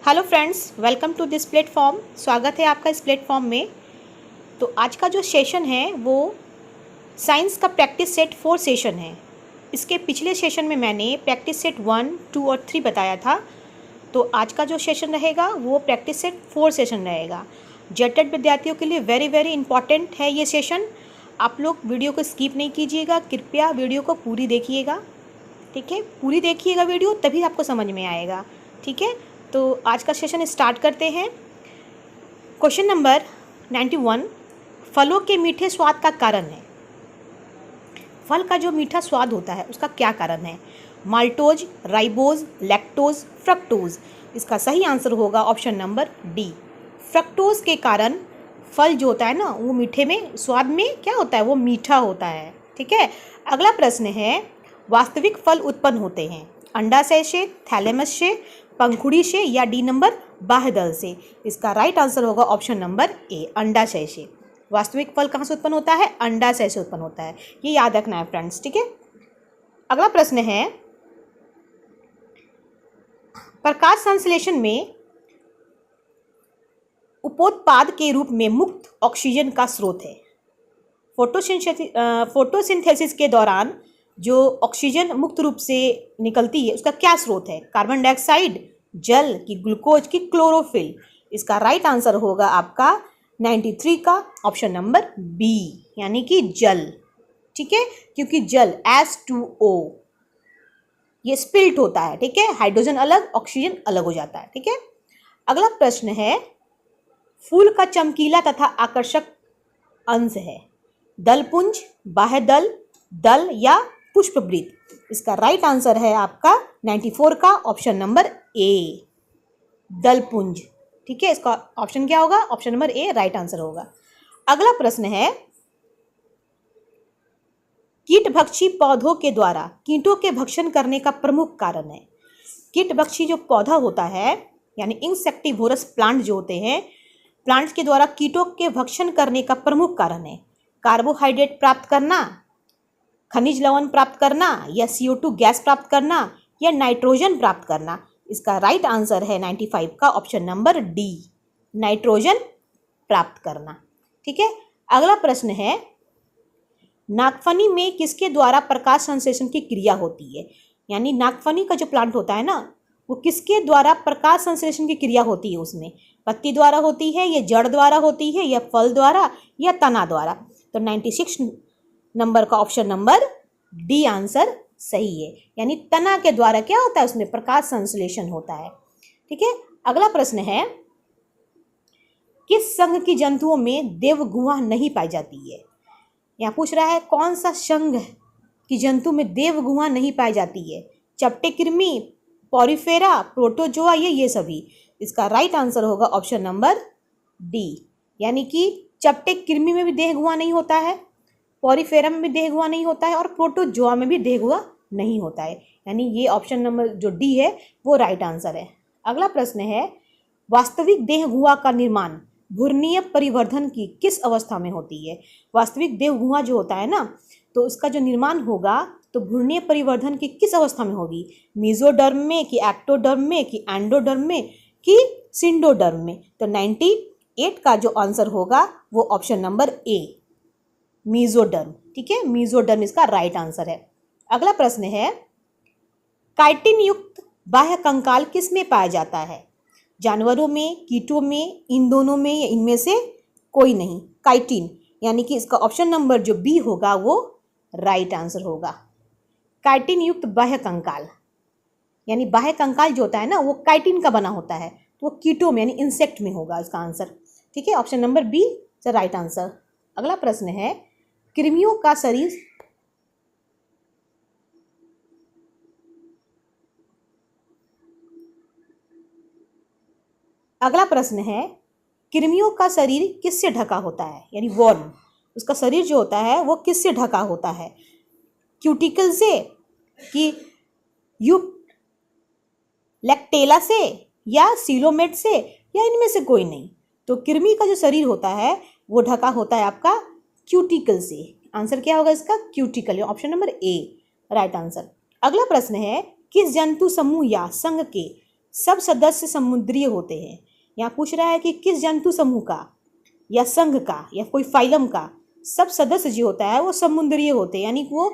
Hello friends, welcome to this platform. स्वागत है आपका इस प्लेटफॉर्म में। तो आज का जो सेशन है वो साइंस का प्रैक्टिस सेट 4 सेशन है। इसके पिछले सेशन में मैंने प्रैक्टिस सेट 1, 2 और 3 बताया था। तो आज का जो सेशन रहेगा वो प्रैक्टिस सेट 4 सेशन रहेगा। जेटेड विद्यार्थियों के लिए वेरी इंपॉर्टेंट है ये सेशन। आप लोग वीडियो को स्किप नहीं कीजिएगा, कृपया वीडियो को पूरी देखिएगा। ठीक है, पूरी देखिएगा वीडियो, तभी आपको समझ में आएगा। ठीक है, तो आज का सेशन स्टार्ट करते हैं। क्वेश्चन नंबर 91, फलों के मीठे स्वाद का कारण है। फल का जो मीठा स्वाद होता है उसका क्या कारण है? Maltose, ribose, lactose, fructose. इसका सही आंसर होगा ऑप्शन नंबर डी, फ्रक्टोज के कारण फल जो होता है ना वो मीठे में, स्वाद में क्या होता है, वो मीठा होता है। ठीक है, अगला प्रश्न है, वास्तविक फल उत्पन्न होते हैं अंडाशय से, थैलेमस से, पंखुड़ी से या डी नंबर बाह्यदल से। इसका राइट आंसर होगा ऑप्शन नंबर ए, अंडाशय से। वास्तविक फल कहाँ से उत्पन्न होता है? अंडाशय से उत्पन्न होता है। ये याद रखना है फ्रेंड्स। ठीक है, अगला प्रश्न है, प्रकाश संश्लेषण में उपोत्पाद के रूप में मुक्त ऑक्सीजन का स्रोत है। फोटोसिंथेसिस के दौरान जो ऑक्सीजन मुक्त रूप से निकलती है उसका क्या स्रोत है? कार्बन डाइऑक्साइड, जल की ग्लूकोज की क्लोरोफिल। इसका राइट आंसर होगा आपका 93 का ऑप्शन नंबर बी, यानी कि जल। ठीक है, क्योंकि जल H2O ये स्पिल्ट होता है। ठीक है, हाइड्रोजन अलग, ऑक्सीजन अलग हो जाता है। ठीक है, अगला प्रश्न है, फूल का चमकीला तथा आकर्षक अंश है दलपुंज, बाह्यदल, दल या पुष्पवृत्त। इसका राइट आंसर है आपका 94 का ऑप्शन नंबर ए, दलपुंज। ठीक है, इसका ऑप्शन क्या होगा? Option number A right answer होगा। अगला प्रश्न है, कीटभक्षी पौधों के द्वारा कीटों के भक्षण करने का प्रमुख कारण है। कीटभक्षी जो पौधा होता है यानी इंसेक्टिवोरस प्लांट जो होते हैं, प्लांट्स के द्वारा कीटों के भक्षण करने का प्रमुख कारण है कार्बोहाइड्रेट प्राप्त करना, खनिज लवण प्राप्त करना, या CO2 गैस प्राप्त करना, या नाइट्रोजन प्राप्त करना। इसका राइट आंसर है 95 का ऑप्शन नंबर डी, नाइट्रोजन प्राप्त करना। ठीक है, अगला प्रश्न है, नागफनी में किसके द्वारा प्रकाश संश्लेषण की क्रिया होती है? यानी नागफनी का जो प्लांट होता है ना वो किसके द्वारा प्रकाश संश्लेषण की क्रिया होती है? उसमें पत्ती द्वारा होती है, या जड़ द्वारा होती है, या फल द्वारा, या तना द्वारा। तो 96 नंबर का ऑप्शन नंबर डी आंसर सही है, यानी तना के द्वारा क्या होता है, उसमें प्रकाश संश्लेषण होता है। ठीक है, अगला प्रश्न है, किस संघ की जंतुओं में देवगुहा नहीं पाई जाती है? यहाँ पूछ रहा है कौन सा संघ की जंतु में देवगुहा नहीं पाई जाती है? चपटे कृमि, पॉरीफेरा, प्रोटोजोआ, ये सभी। इसका राइट आंसर होगा ऑप्शन नंबर डी, यानी कि चपटे कृमि में भी देहगुहा नहीं होता है, पॉरीफेरा में भी देहगुहा नहीं होता है, और प्रोटोजोआ में भी देहगुहा नहीं होता है। यानी ये ऑप्शन नंबर जो डी है वो राइट आंसर है। अगला प्रश्न है, वास्तविक देहगुहा का निर्माण घूर्णीय परिवर्धन की किस अवस्था में होती है? वास्तविक देहगुहा जो होता है ना तो उसका जो निर्माण होगा तो घूर्णीय परिवर्धन की किस अवस्था में होगी? मीजोडर्म में, कि एक्टोडर्म में, कि एंडोडर्म में, कि सिंडोडर्म में। तो 98 का जो आंसर होगा वो ऑप्शन नंबर ए, मीजोडर्म। ठीक है, मीजोडर्म इसका राइट आंसर है। अगला प्रश्न है, काइटिन युक्त बाह्य कंकाल किस में पाया जाता है? जानवरों में, कीटों में, इन दोनों में, या इनमें से कोई नहीं? काइटिन, यानी कि इसका ऑप्शन नंबर जो बी होगा वो राइट आंसर होगा। काइटिन युक्त बाह्य कंकाल, यानी बाह्य कंकाल जो होता है ना वो काइटिन का बना होता है, तो वो कीटों में यानी इंसेक्ट में होगा इसका आंसर। ठीक है, option number B is right answer. अगला प्रश्न है, कृमियों का शरीर अगला प्रश्न है, कृमियों का शरीर किससे ढका होता है? यानी वर्म, उसका शरीर जो होता है वो किससे ढका होता है? क्यूटिकल से, कि लैक्टेला से, या सीलोमेट से, या इनमें से कोई नहीं? तो कृमि का जो शरीर होता है वो ढका होता है आपका क्यूटिकल से। आंसर क्या होगा इसका? Cuticle, option number A right answer. अगला प्रश्न है, किस जंतु समूह या संघ के सब सदस्य समुद्रीय होते हैं। यहाँ पूछ रहा है कि किस जंतु समूह का या संघ का या कोई फाइलम का सब सदस्य जो होता है वो समुद्रीय होते हैं, यानी कि वो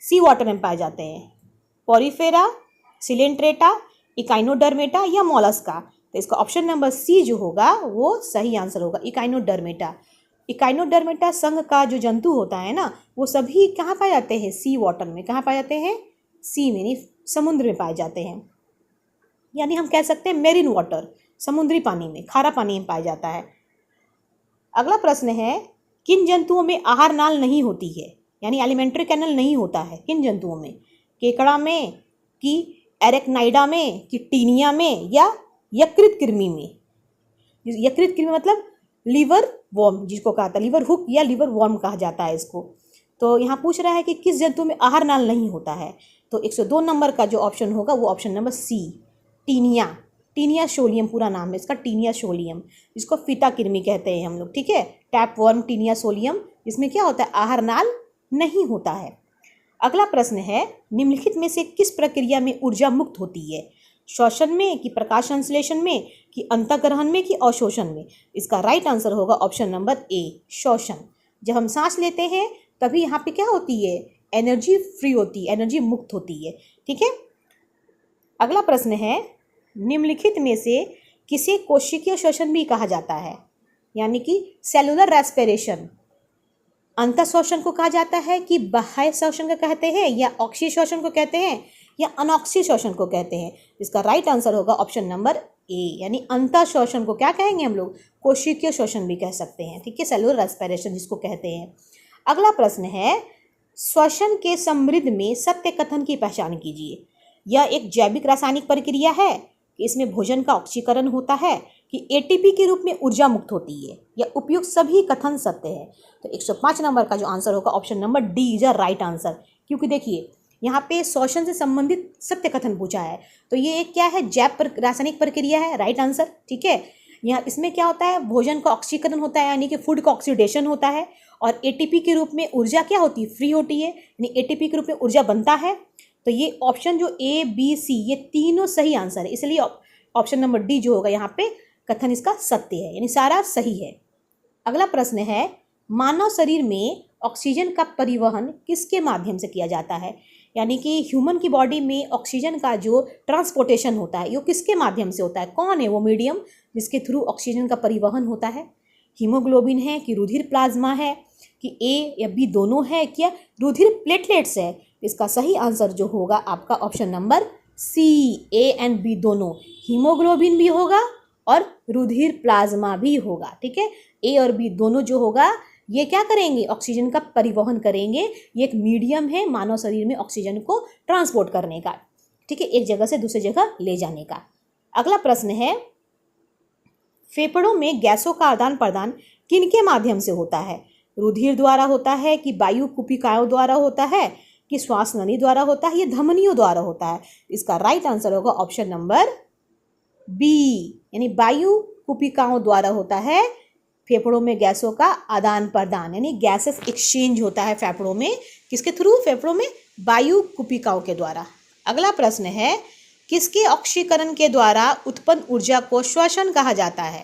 सी वाटर में पाए जाते हैं। पॉरीफेरा, सिलेंट्रेटा, इकाइनोडर्मेटा या मोलस्का। तो इसका ऑप्शन नंबर सी जो होगा वो सही आंसर होगा, इकाइनोडर्मेटा। इकाइनोडर्मेटा संघ का जो जंतु होता है ना, वो सभी कहाँ पाए जाते हैं? सी वाटर में। कहाँ पाए जाते हैं? सी में, यानी समुद्र में पाए जाते हैं। यानी हम कह सकते हैं मेरीन वाटर, समुद्री पानी में, खारा पानी में पाया जाता है। अगला प्रश्न है, किन जंतुओं में आहार नाल नहीं होती है, यानी एलिमेंट्री कैनल नहीं होता है किन जंतुओं में? केकड़ा में, कि एरेक्नाइडा में, कि टीनिया में या यकृत कृमि में? यकृत कृमि मतलब लीवर वॉर्म, जिसको कहा था लीवर हुक या लीवर वॉर्म कहा जाता है इसको। तो यहाँ पूछ रहा है कि किस जंतु में आहार नाल नहीं होता है, तो 102 नंबर का जो ऑप्शन होगा वो option number C, Taenia. Taenia solium पूरा नाम है इसका, टीनिया सोलियम, जिसको फीता कृमि कहते हैं हम लोग, ठीक है। टैप वर्म टीनिया सोलियम, इसमें क्या होता है? आहार नाल नहीं होता है। अगला प्रश्न है, निम्नलिखित में से किस प्रक्रिया में ऊर्जा मुक्त होती है? श्वसन में, कि प्रकाश संश्लेषण में, कि अंतःग्रहण में, कि अवशोषण में? इसका राइट आंसर होगा ऑप्शन नंबर ए, श्वसन। जब हम सांस लेते हैं तभी यहाँ पे क्या होती है? एनर्जी फ्री होती है, एनर्जी मुक्त होती है, ठीक है। अगला प्रश्न है, निम्नलिखित में से किसे कोशिकीय श्वसन भी कहा जाता है, यानी कि सेलुलर रेस्पिरेशन? अंतः श्वसन को कहा जाता है, कि बाह्य श्वसन को कहते हैं, या ऑक्सीय श्वसन को कहते हैं, या अनऑक्सीय श्वसन को कहते हैं? इसका राइट आंसर होगा ऑप्शन नंबर ए, यानी अंतः श्वसन को क्या कहेंगे हम लोग? कोशिकीय श्वसन भी कह सकते हैं, ठीक है, सेलुलर रेस्पिरेशन जिसको कहते हैं। अगला प्रश्न है, श्वसन के समृद्ध में सत्य कथन की पहचान कीजिए। यह एक जैविक रासायनिक प्रक्रिया है कि इसमें भोजन का ऑक्सीकरण होता है, कि एटीपी के रूप में ऊर्जा मुक्त होती है, या उपयुक्त सभी कथन सत्य है? तो 105 नंबर का जो आंसर होगा option number D is a right answer. क्योंकि देखिए यहाँ पे श्वसन से संबंधित सत्य कथन पूछा है, तो ये एक क्या है? जैव रासायनिक प्रक्रिया है, राइट आंसर, ठीक है। यहाँ इसमें क्या होता है? भोजन का ऑक्सीकरण होता है, यानी कि फूड का ऑक्सीडेशन होता है, और एटीपी के रूप में ऊर्जा क्या होती है? फ्री होती है, यानी एटीपी के रूप में ऊर्जा बनता है। तो ये ऑप्शन जो ए बी सी ये तीनों सही आंसर है, इसलिए ऑप्शन नंबर डी जो होगा यहाँ पे कथन इसका सत्य है, यानी सारा सही है। अगला प्रश्न है, मानव शरीर में ऑक्सीजन का परिवहन किसके माध्यम से किया जाता है? यानी कि ह्यूमन की बॉडी में ऑक्सीजन का जो ट्रांसपोर्टेशन होता है वो किसके माध्यम से होता है? कौन है वो मीडियम जिसके थ्रू ऑक्सीजन का परिवहन होता है? हीमोग्लोबिन है, कि रुधिर प्लाज्मा है, कि ए या बी दोनों है, क्या रुधिर प्लेटलेट्स है? इसका सही आंसर जो होगा आपका option number C, A and B दोनों, हीमोग्लोबिन भी होगा और रुधिर प्लाज्मा भी होगा, ठीक है। ए और बी दोनों जो होगा ये क्या करेंगे? ऑक्सीजन का परिवहन करेंगे। ये एक मीडियम है मानव शरीर में ऑक्सीजन को ट्रांसपोर्ट करने का, ठीक है, एक जगह से दूसरी जगह ले जाने का। अगला प्रश्न है, फेफड़ों में गैसों का आदान प्रदान किनके माध्यम से होता है? रुधिर द्वारा होता है, कि वायु कुपिकाओं द्वारा होता है, कि श्वास नली द्वारा होता है, या धमनियों द्वारा होता है? इसका राइट आंसर होगा ऑप्शन नंबर बी, यानी वायु कुपिकाओं द्वारा होता है फेफड़ों में गैसों का आदान प्रदान, यानी गैसेस एक्सचेंज होता है फेफड़ों में, किसके थ्रू? फेफड़ों में वायु कुपिकाओं के द्वारा। अगला प्रश्न है, किसके ऑक्सीकरण के द्वारा उत्पन्न ऊर्जा को श्वसन कहा जाता है?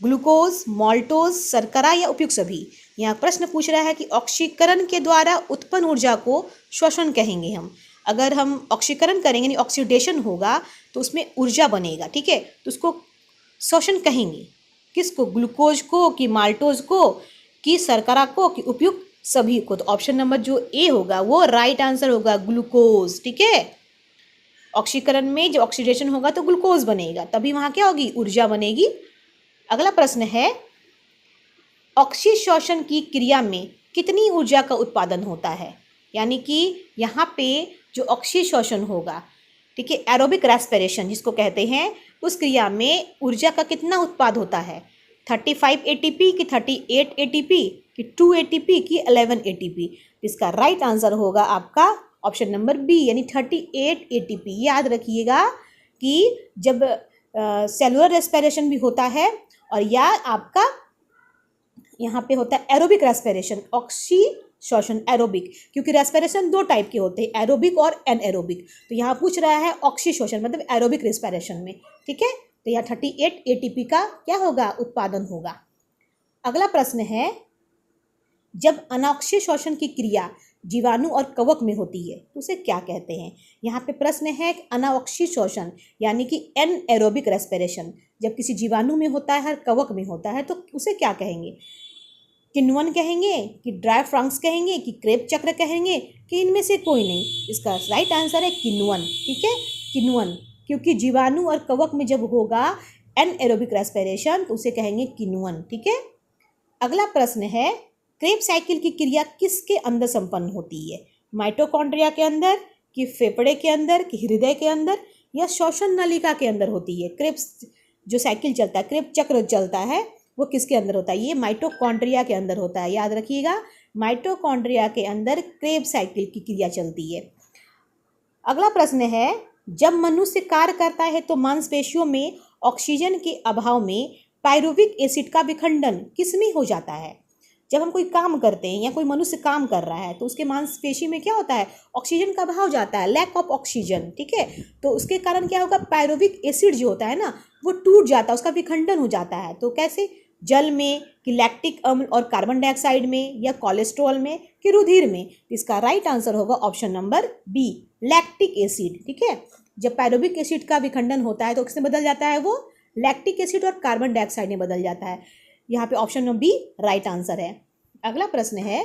ग्लूकोज, माल्टोज, शर्करा या उपयुक्त सभी? यहाँ प्रश्न पूछ रहा है कि ऑक्सीकरण के द्वारा उत्पन्न ऊर्जा को श्वसन कहेंगे हम। अगर हम ऑक्सीकरण करेंगे यानी ऑक्सीडेशन होगा तो उसमें ऊर्जा बनेगा, ठीक है, तो उसको श्वसन कहेंगे। किसको? ग्लूकोज को, कि माल्टोज को, कि शर्करा को, कि उपयुक्त सभी को? तो ऑप्शन नंबर जो ए होगा वो राइट आंसर होगा, ग्लूकोज, ठीक है। ऑक्सीकरण में जब ऑक्सीडेशन होगा तो ग्लूकोज बनेगा, तभी वहाँ क्या होगी? ऊर्जा बनेगी। अगला प्रश्न है, ऑक्सीश्वसन की क्रिया में कितनी ऊर्जा का उत्पादन होता है? यानी कि यहाँ पे जो ऑक्सीश्वसन होगा, ठीक है, एरोबिक रेस्पिरेशन जिसको कहते हैं, उस क्रिया में ऊर्जा का कितना उत्पाद होता है? 35 एटीपी, कि 38 एटीपी, कि 2 एटीपी, कि 11 एटीपी? इसका राइट आंसर होगा आपका ऑप्शन नंबर बी, यानी 38 एटीपी। याद रखिएगा कि जब सेलुलर रेस्पिरेशन भी होता है और या आपका यहाँ पे होता है एरोबिक रेस्पिरेशन, ऑक्सी श्वसन एरोबिक, क्योंकि रेस्पिरेशन दो टाइप के होते हैं, एरोबिक और एनएरोबिक। तो यहाँ पूछ रहा है ऑक्सी श्वसन मतलब एरोबिक रेस्पिरेशन में, ठीक है। तो यहाँ 38 एटीपी का क्या होगा, उत्पादन होगा। अगला प्रश्न है, जब अनॉक्सीय श्वसन की क्रिया जीवाणु और कवक में होती है तो उसे क्या कहते हैं। यहाँ पे प्रश्न है अनॉक्सीय श्वसन यानी कि एनएरोबिक रेस्पिरेशन जब किसी जीवाणु में होता है, कवक में होता है, तो उसे क्या कहेंगे, किण्वन कहेंगे कि डायफ्रांक्स कहेंगे कि क्रेब चक्र कहेंगे कि इनमें से कोई नहीं। इसका राइट आंसर है किण्वन, ठीक है, किण्वन, क्योंकि जीवाणु और कवक में जब होगा एनएरोबिक रेस्पिरेशन तो उसे कहेंगे किण्वन, ठीक है। अगला प्रश्न है, क्रेब्स साइकिल की क्रिया किसके अंदर संपन्न होती है, माइटोकॉन्ड्रिया के अंदर कि फेफड़े के अंदर कि हृदय के अंदर या श्वसन नलिका के अंदर होती है। क्रेब्स जो साइकिल चलता है, क्रेब चक्र चलता है, वो किसके अंदर होता है, ये माइटोकॉन्ड्रिया के अंदर होता है, याद रखिएगा, माइटोकॉन्ड्रिया के अंदर क्रेब साइकिल की क्रिया चलती है। अगला प्रश्न है, जब मनुष्य कार्य करता है तो मांसपेशियों में ऑक्सीजन के अभाव में पायरुविक एसिड का विखंडन किसमें हो जाता है। जब हम कोई काम करते हैं या कोई मनुष्य काम कर रहा है तो उसके मांसपेशी में क्या होता है, ऑक्सीजन का अभाव जाता है, लैक ऑफ ऑक्सीजन, ठीक है। तो उसके कारण क्या होगा, पायरुविक एसिड जो होता है ना वो टूट जाता है, उसका विखंडन हो जाता है। तो कैसे, जल में कि लैक्टिक अम्ल और कार्बन डाइऑक्साइड में या कोलेस्ट्रॉल में कि रुधिर में। इसका राइट आंसर होगा option number B, lactic acid, ठीक है। जब पायरुविक एसिड का विखंडन होता है तो किसमें बदल जाता है, वो लैक्टिक एसिड और कार्बन डाइऑक्साइड में बदल जाता है। यहाँ पे option number B right answer है। अगला प्रश्न है,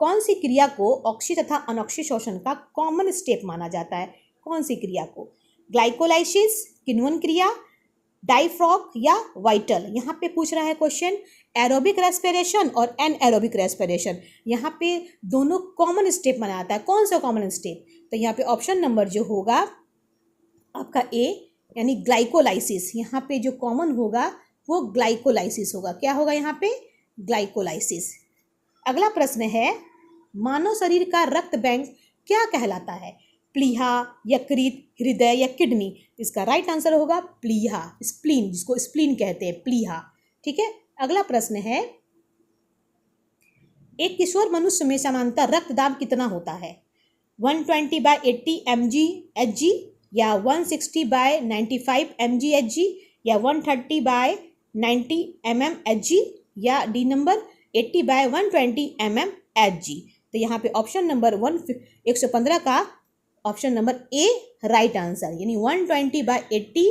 कौन सी क्रिया को ऑक्सी तथा अनॉक्सी श्वसन का कॉमन स्टेप माना जाता है, कौन सी क्रिया को, ग्लाइकोलाइसिस, किण्वन क्रिया, डाइफ्रॉक या वाइटल। यहाँ पे पूछ रहा है क्वेश्चन एरोबिक रेस्पिरेशन और एनएरोबिक रेस्पिरेशन, यहाँ पे दोनों कॉमन स्टेप माना जाता है, कौन सा कॉमन स्टेप। तो यहाँ पे ऑप्शन नंबर जो होगा आपका ए यानी ग्लाइकोलाइसिस, यहाँ पे जो कॉमन होगा वो ग्लाइकोलाइसिस होगा। क्या होगा यहाँ पे, ग्लाइकोलाइसिस। अगला प्रश्न है, मानव शरीर का रक्त बैंक क्या कहलाता है, प्लीहा, यकृत, हृदय या किडनी। इसका राइट आंसर होगा प्लीहा, स्प्लीन, जिसको स्प्लीन कहते हैं, प्लीहा, ठीक है। अगला प्रश्न है, एक किशोर मनुष्य में सामान्यतः रक्तदाब कितना होता है, 120/80 mg/Hg या 160/95 mg/Hg या 130/90 mmHg या डी नंबर 80/120 mmHg। तो यहाँ पे ऑप्शन नंबर 115 का option number A right answer यानी 120/80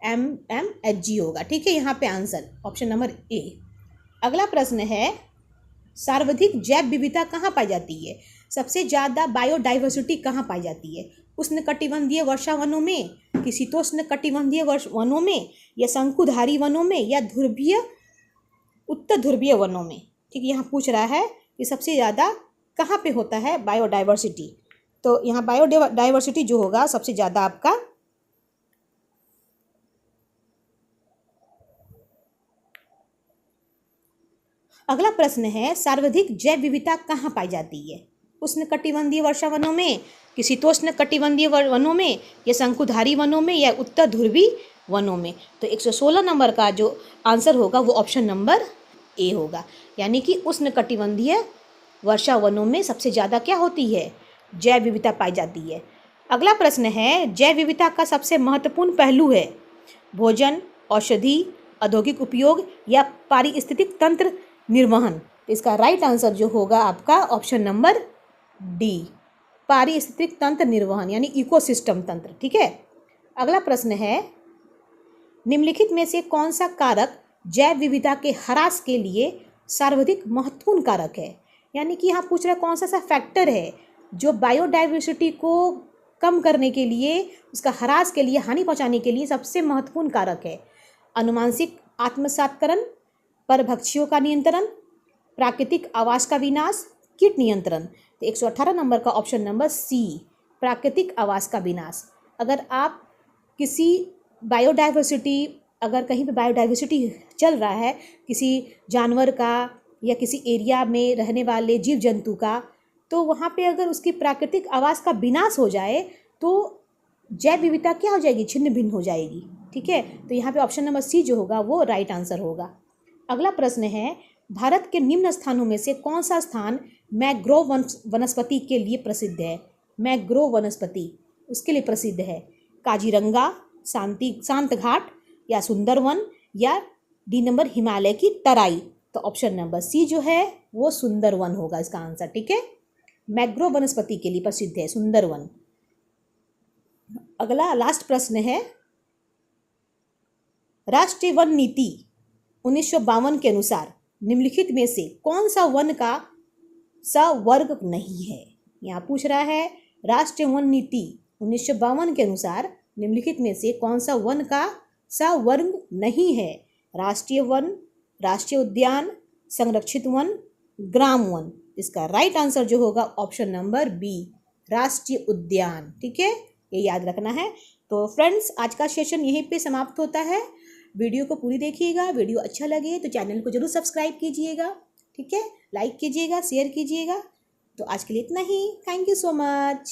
mmHg होगा, ठीक है। यहाँ पे आंसर ऑप्शन नंबर ए। अगला प्रश्न है, सर्वाधिक जैव विविधता कहाँ पाई जाती है, सबसे ज़्यादा बायोडाइवर्सिटी कहाँ पाई जाती है, उष्णकटिबंधीय वर्षा वनों में कि शीतोष्ण कटिबंधीय वनों में या शंकुधारी वनों में या ध्रुवीय उत्तर ध्रुवीय वनों में, ठीक है। यहाँ पूछ रहा है कि सबसे ज़्यादा कहाँ पे होता है बायोडाइवर्सिटी, तो यहाँ बायोडाइवर्सिटी जो होगा सबसे ज़्यादा आपका अगला प्रश्न है, सर्वाधिक जैव विविधता कहाँ पाई जाती है, उष्णकटिबंधीय वर्षा वनों में कि शीतोष्ण कटिबंधीय वनों में या शंकुधारी वनों में या उत्तर ध्रुवी वनों में। तो 116 नंबर का जो आंसर होगा वो ऑप्शन नंबर ए होगा, यानी कि उष्णकटिबंधीय वर्षा वनों में सबसे ज़्यादा क्या होती है, जैव विविधता पाई जाती है। अगला प्रश्न है, जैव विविधता का सबसे महत्वपूर्ण पहलू है भोजन, औषधि, औद्योगिक उपयोग या पारिस्थितिक तंत्र निर्वहन। तो इसका राइट आंसर जो होगा आपका ऑप्शन नंबर डी, पारिस्थितिक तंत्र निर्वहन यानी इकोसिस्टम तंत्र, ठीक है। अगला प्रश्न है, निम्नलिखित में से कौन सा कारक जैव विविधता के ह्रास के लिए सर्वाधिक महत्वपूर्ण कारक है, यानी कि यहाँ पूछ रहा है कौन सा फैक्टर है जो बायोडाइवर्सिटी को कम करने के लिए, उसका ह्रास के लिए, हानि पहुँचाने के लिए सबसे महत्वपूर्ण कारक है। अनुवांशिक आत्मसात्करण, परभक्षियों का नियंत्रण, प्राकृतिक आवास का विनाश, कीट नियंत्रण। तो 118 नंबर का ऑप्शन नंबर सी, प्राकृतिक आवास का विनाश। अगर आप किसी बायोडाइवर्सिटी, अगर कहीं पे बायोडाइवर्सिटी चल रहा है किसी जानवर का या किसी एरिया में रहने वाले जीव जंतु का, तो वहाँ पे अगर उसकी प्राकृतिक आवास का विनाश हो जाए तो जैव विविधता क्या हो जाएगी, छिन्न भिन्न हो जाएगी, ठीक है। तो यहाँ पे ऑप्शन नंबर सी जो होगा वो राइट आंसर होगा। अगला प्रश्न है, भारत के निम्न स्थानों में से कौन सा स्थान मैंग्रोव वनस्पति के लिए प्रसिद्ध है? मैंग्रोव वनस्पति उसके लिए प्रसिद्ध है। काजीरंगा, शांत घाट या सुंदरवन या डी नंबर हिमालय की तराई। तो ऑप्शन नंबर सी जो है वो सुंदरवन होगा इसका आंसर। ठीक है, मैंग्रोव वनस्पति के लिए प्रसिद्ध है सुंदरवन। अगला लास्ट प्रश्न है, राष्ट्रीय वन नीति 1952 के अनुसार निम्नलिखित में से कौन सा वन का सवर्ग नहीं है? यहाँ पूछ रहा है राष्ट्रीय वन नीति 1952 के अनुसार निम्नलिखित में से कौन सा वन का सवर्ग नहीं है? राष्ट्रीय वन, राष्ट्रीय उद्यान, संरक्षित वन, ग्राम वन। इसका राइट आंसर जो होगा ऑप्शन नंबर बी, राष्ट्रीय उद्यान। ठीक है, ये याद रखना है। तो फ्रेंड्स, आज का सेशन यहीं पे समाप्त होता है। वीडियो को पूरी देखिएगा। वीडियो अच्छा लगे तो चैनल को जरूर सब्सक्राइब कीजिएगा। ठीक है, लाइक कीजिएगा, शेयर कीजिएगा। तो आज के लिए इतना ही। Thank you so much.